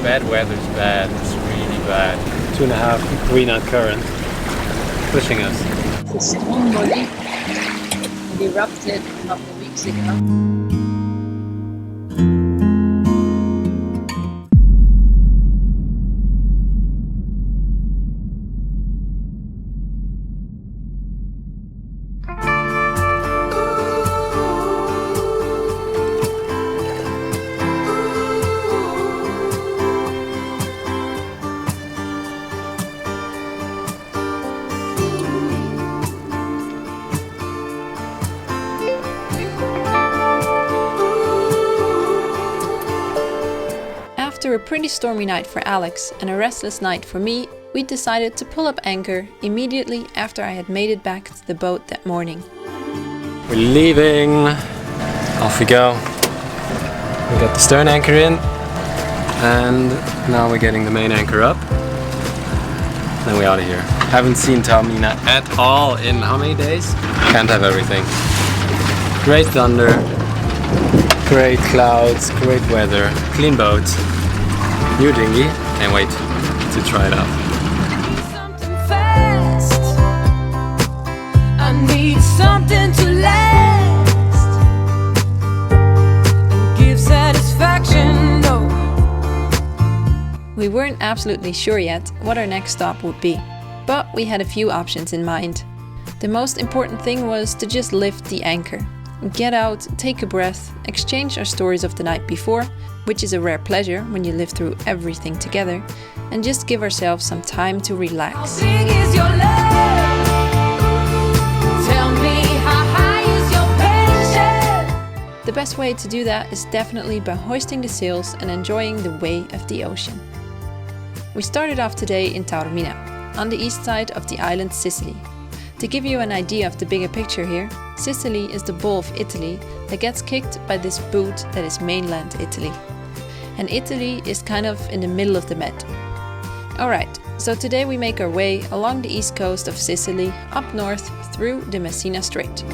Bad weather's bad, it's really bad. 2.5 knot current pushing us. It's a storm body. It erupted a couple of weeks ago. After a pretty stormy night for Alex and a restless night for me, we decided to pull up anchor immediately after I had made it back to the boat that morning. We're leaving. Off we go. We got the stern anchor in, and now we're getting the main anchor up. Then we're out of here. Haven't seen Taormina at all in how many days? Can't have everything. Great thunder, great clouds, great weather, clean boat, new dinghy. Can't wait to try it out. Something fast. I need something to last and give satisfaction. No. We weren't absolutely sure yet what our next stop would be, but we had a few options in mind. The most important thing was to just lift the anchor, get out, take a breath, exchange our stories of the night before, which is a rare pleasure when you live through everything together, and just give ourselves some time to How relax. big is your love? Tell me, how high is your patience? The best way to do that is definitely by hoisting the sails and enjoying the way of the ocean. We started off today in Taormina, on the east side of the island Sicily. To give you an idea of the bigger picture here, Sicily is the ball of Italy that gets kicked by this boot that is mainland Italy. And Italy is kind of in the middle of the Med. Alright, so today we make our way along the east coast of Sicily, up north through the Messina Strait.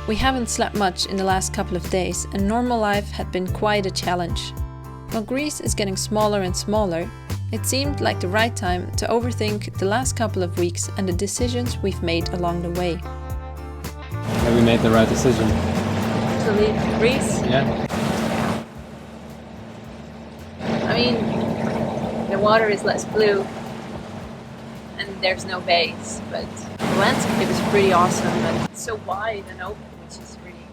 We haven't slept much in the last couple of days, and normal life had been quite a challenge. While Greece is getting smaller and smaller, it seemed like the right time to overthink the last couple of weeks and the decisions we've made along the way. Have we made the right decision? To leave Greece. Yeah. I mean, the water is less blue and there's no bays, but the landscape is pretty awesome and it's so wide and open, which is really,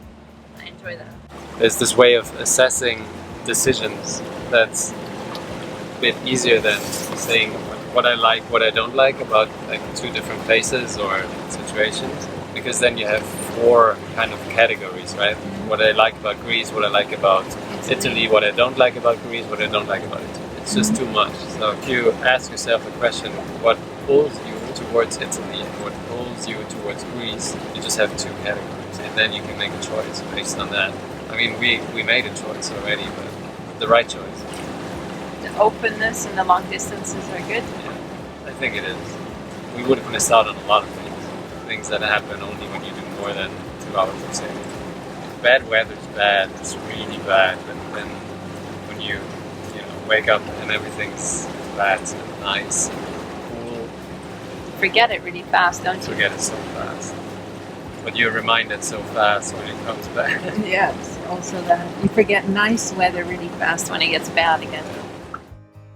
I enjoy that. There's this way of assessing decisions that's a bit easier than saying what I like, what I don't like about like two different places or situations, because then you have four kind of categories, right? What I like about Greece, what I like about Italy, what I don't like about Greece, what I don't like about Italy. It's just too much. So if you ask yourself a question, what pulls you towards Italy and what pulls you towards Greece, you just have two categories, and then you can make a choice based on that. I mean, we made a choice already, but the right choice. The openness and the long distances are good. Yeah, I think it is. We would have missed out on a lot of things that happen only when you do more than 2 hours of sailing. Bad weather's bad, it's really bad, but then when you wake up and everything's flat and nice and cool, Forget it really fast, don't you you? forget it so fast. But you're reminded so fast when it comes back. Yes, also that. You forget nice weather really fast when it gets bad again.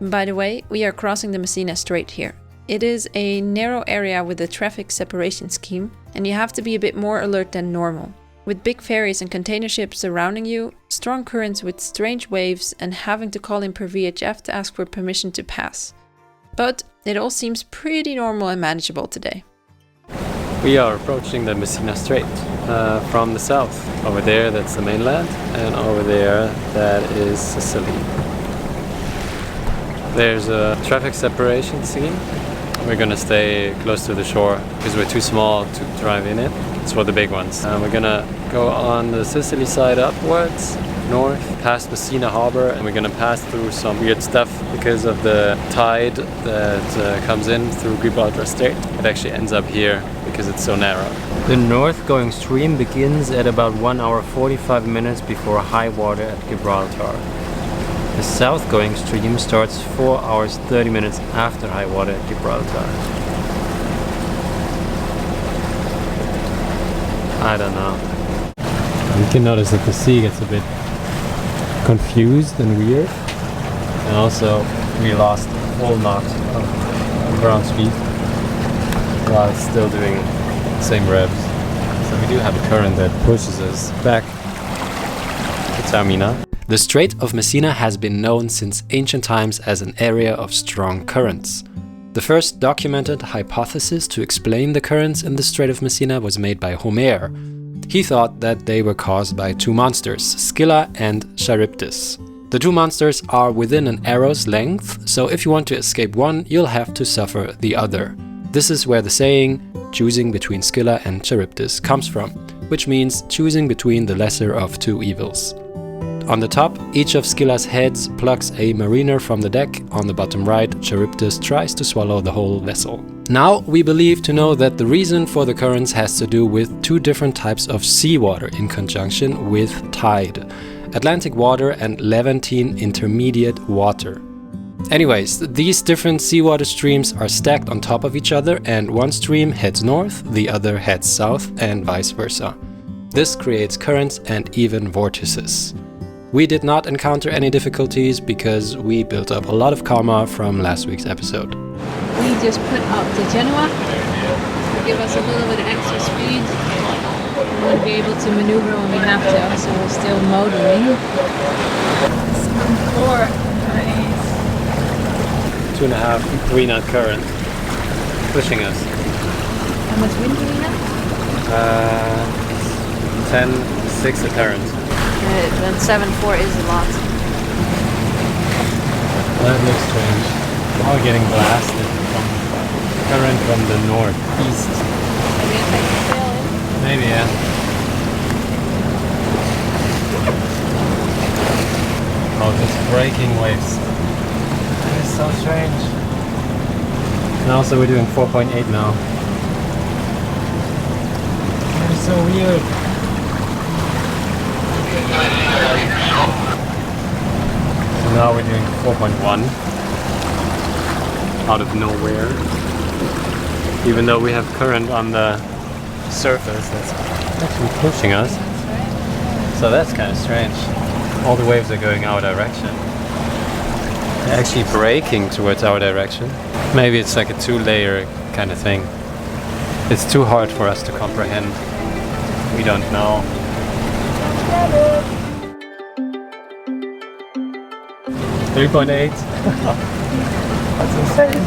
By the way, we are crossing the Messina Strait here. It is a narrow area with a traffic separation scheme, and you have to be a bit more alert than normal. With big ferries and container ships surrounding you, strong currents with strange waves, and having to call in per VHF to ask for permission to pass. But it all seems pretty normal and manageable today. We are approaching the Messina Strait from the south. Over there, that's the mainland, and over there, that is Sicily. There's a traffic separation scheme. We're gonna stay close to the shore because we're too small to drive in it. It's for the big ones. We're gonna go on the Sicily side upwards north, past Messina harbor, and we're gonna pass through some weird stuff because of the tide that comes in through Gibraltar Strait. It actually ends up here because it's so narrow. The north-going stream begins at about 1 hour 45 minutes before high water at Gibraltar. The south-going stream starts 4 hours 30 minutes after high water at Gibraltar. I don't know. You can notice that the sea gets a bit confused and weird. And also, we lost a full knot of ground speed while it's still doing the same revs. So we do have a current that pushes us back to Taormina. The Strait of Messina has been known since ancient times as an area of strong currents. The first documented hypothesis to explain the currents in the Strait of Messina was made by Homer. He thought that they were caused by two monsters, Scylla and Charybdis. The two monsters are within an arrow's length, so if you want to escape one, you'll have to suffer the other. This is where the saying, choosing between Scylla and Charybdis, comes from, which means choosing between the lesser of two evils. On the top, each of Scylla's heads plucks a mariner from the deck. On the bottom right, Charybdis tries to swallow the whole vessel. Now, we believe to know that the reason for the currents has to do with two different types of seawater in conjunction with tide: Atlantic water and Levantine intermediate water. Anyways, these different seawater streams are stacked on top of each other, and one stream heads north, the other heads south, and vice versa. This creates currents and even vortices. We did not encounter any difficulties because we built up a lot of karma from last week's episode. We just put out to Genoa to give us a little bit of extra speed. We won't be able to maneuver when we have to, so we're still motoring. 2.5, 3 knot current pushing us. How much wind do we have? 10, 6 apparent. Then 7.4 is a lot. That looks strange. We're getting blasted from current from the northeast. Maybe if I can sail in. Maybe, yeah. Oh, just breaking waves. That is so strange. And also we're doing 4.8 now. That is so weird. So now we're doing 4.1 out of nowhere. Even though we have current on the surface that's actually pushing us. So that's kind of strange. All the waves are going our direction. They're actually braking towards our direction. Maybe it's like a 2-layer kind of thing. It's too hard for us to comprehend. We don't know. 3.8. That's insane.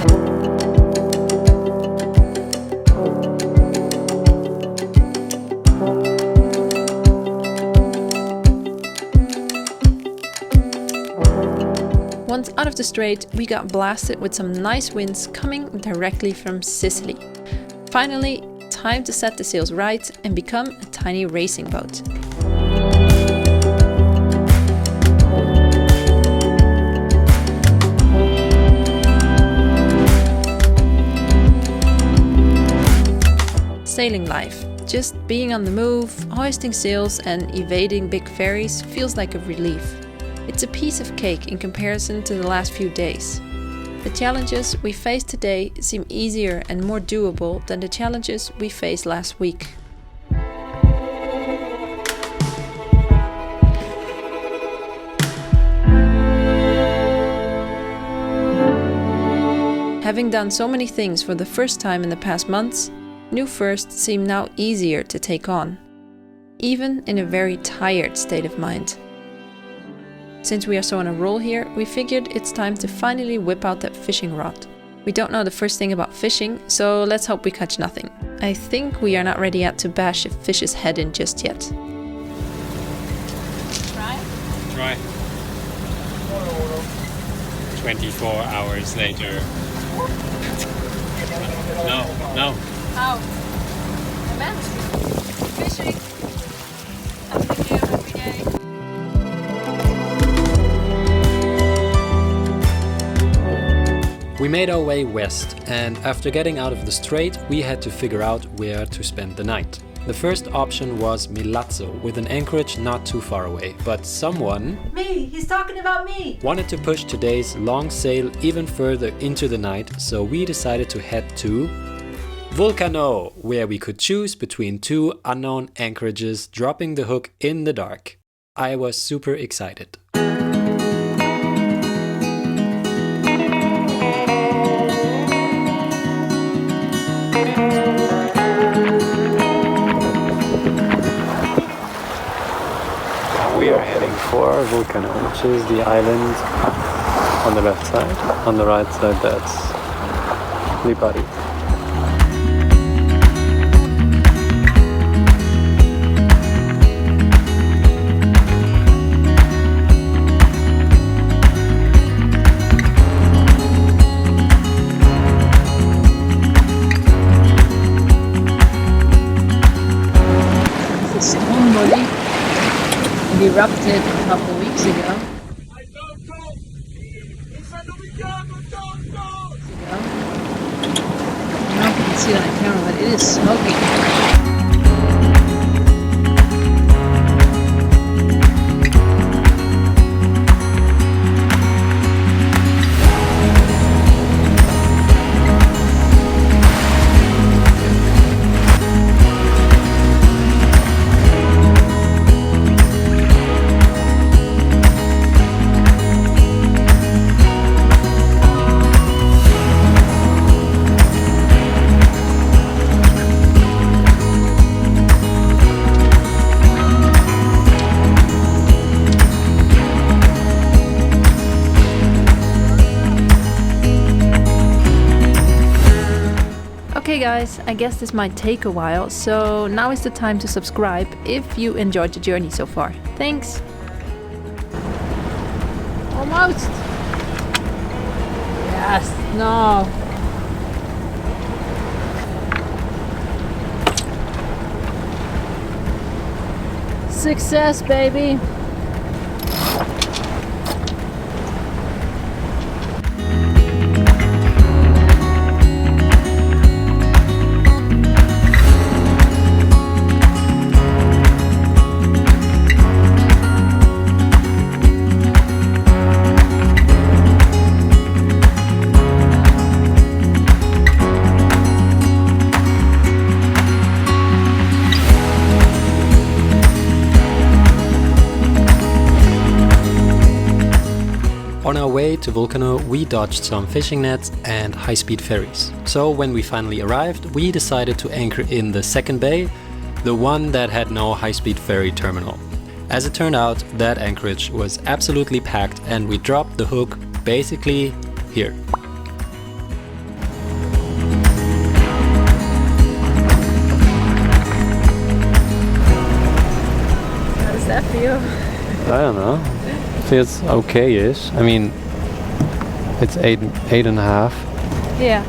Once out of the strait, we got blasted with some nice winds coming directly from Sicily. Finally, time to set the sails right and become a tiny racing boat. Sailing life. Just being on the move, hoisting sails and evading big ferries feels like a relief. It's a piece of cake in comparison to the last few days. The challenges we face today seem easier and more doable than the challenges we faced last week. Having done so many things for the first time in the past months, new firsts seem now easier to take on, even in a very tired state of mind. Since we are so on a roll here, we figured it's time to finally whip out that fishing rod. We don't know the first thing about fishing, so let's hope we catch nothing. I think we are not ready yet to bash a fish's head in just yet. Try. 24 hours later. No. How? I'm fishing. Something new every day. We made our way west, and after getting out of the strait, we had to figure out where to spend the night. The first option was Milazzo, with an anchorage not too far away, but someone He's talking about me! wanted to push today's long sail even further into the night, so we decided to head to Volcano, where we could choose between two unknown anchorages, dropping the hook in the dark. I was super excited. We are heading for Volcano, which is the island on the left side. On the right side, that's Lipari. It's a storm body. It erupted a couple of weeks ago. I don't know if you can see it on the camera, but it is smoking. Okay guys, I guess this might take a while, so now is the time to subscribe if you enjoyed the journey so far. Thanks! Almost. Yes. No. Success, baby. On our way to Volcano, we dodged some fishing nets and high-speed ferries. So when we finally arrived, we decided to anchor in the second bay, the one that had no high-speed ferry terminal. As it turned out, that anchorage was absolutely packed and we dropped the hook basically here. How does that feel? I don't know. Feels okay-ish. I mean, it's 8.5, Yeah.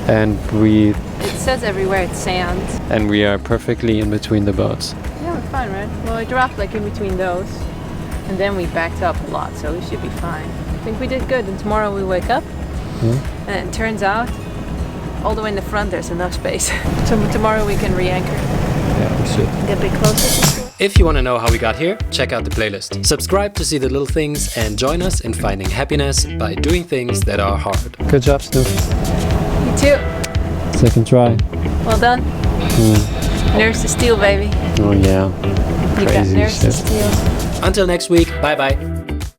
and we It says everywhere it's sand. are perfectly in between the boats. Yeah, we're fine, right? Well, I dropped like in between those. And then we backed up a lot, so we should be fine. I think we did good. And tomorrow we wake up. And it turns out, all the way in the front there's enough space. So tomorrow we can re-anchor. Yeah, we should. Get a bit closer. If you want to know how we got here, check out the playlist. Subscribe to see the little things and join us in finding happiness by doing things that are hard. Good job, Snoop. You too. Second try. Well done. Nerves to steel, baby. Oh yeah. You got Crazy nerves to shit. steel. Until next week, bye bye.